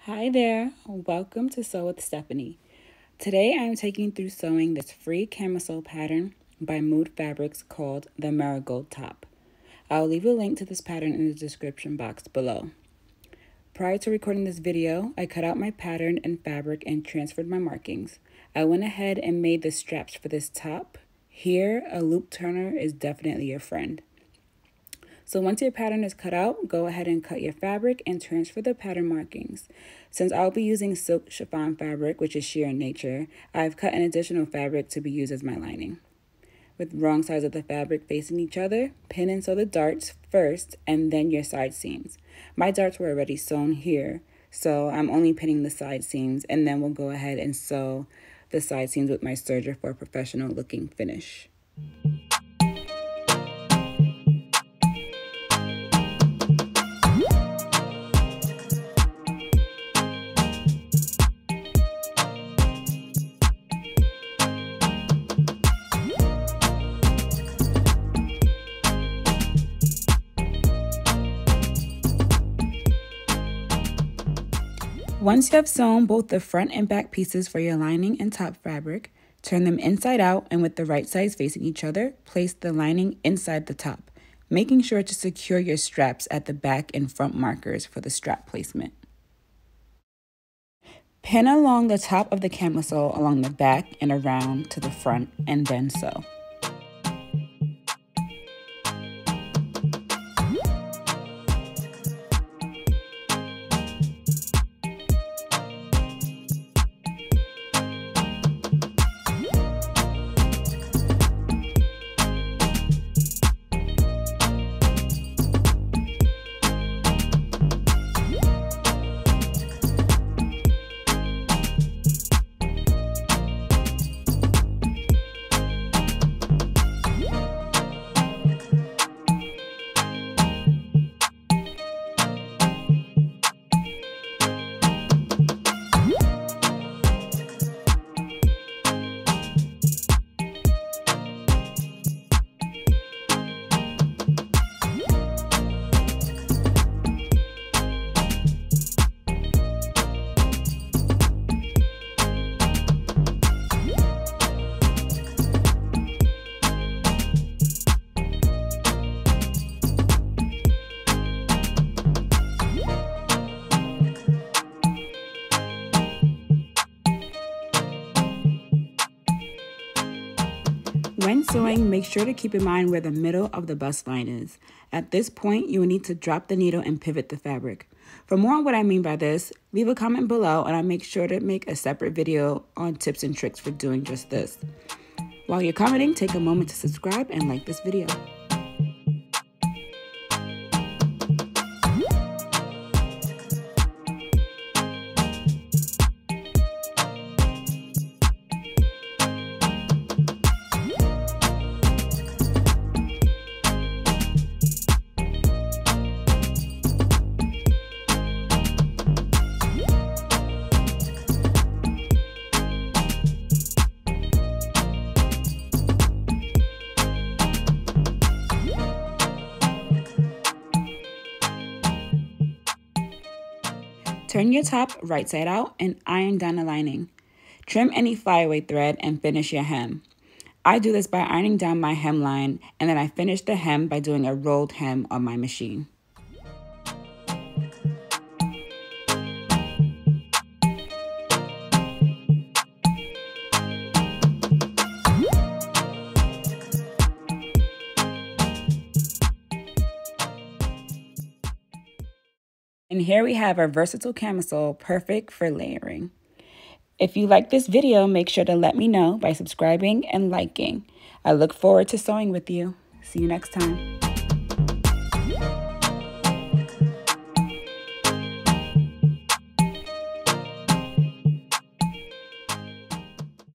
Hi there, welcome to Sew with Stephanie. Today I am taking you through sewing this free camisole pattern by Mood Fabrics called the Marigold top. I'll leave a link to this pattern in the description box below. Prior to recording this video, I cut out my pattern and fabric and transferred my markings. I went ahead and made the straps for this top. Here, a loop turner is definitely your friend. So once your pattern is cut out, go ahead and cut your fabric and transfer the pattern markings. Since I'll be using silk chiffon fabric, which is sheer in nature, I've cut an additional fabric to be used as my lining. With wrong sides of the fabric facing each other, pin and sew the darts first and then your side seams. My darts were already sewn here, so I'm only pinning the side seams, and then we'll go ahead and sew the side seams with my serger for a professional looking finish. Once you have sewn both the front and back pieces for your lining and top fabric, turn them inside out and with the right sides facing each other, place the lining inside the top, making sure to secure your straps at the back and front markers for the strap placement. Pin along the top of the camisole along the back and around to the front and then sew. When sewing, make sure to keep in mind where the middle of the bust line is. At this point, you will need to drop the needle and pivot the fabric. For more on what I mean by this, leave a comment below and I'll make sure to make a separate video on tips and tricks for doing just this. While you're commenting, take a moment to subscribe and like this video. Turn your top right side out and iron down the lining. Trim any flyaway thread and finish your hem. I do this by ironing down my hemline, and then I finish the hem by doing a rolled hem on my machine. And here we have our versatile camisole, perfect for layering. If you like this video, make sure to let me know by subscribing and liking. I look forward to sewing with you. See you next time.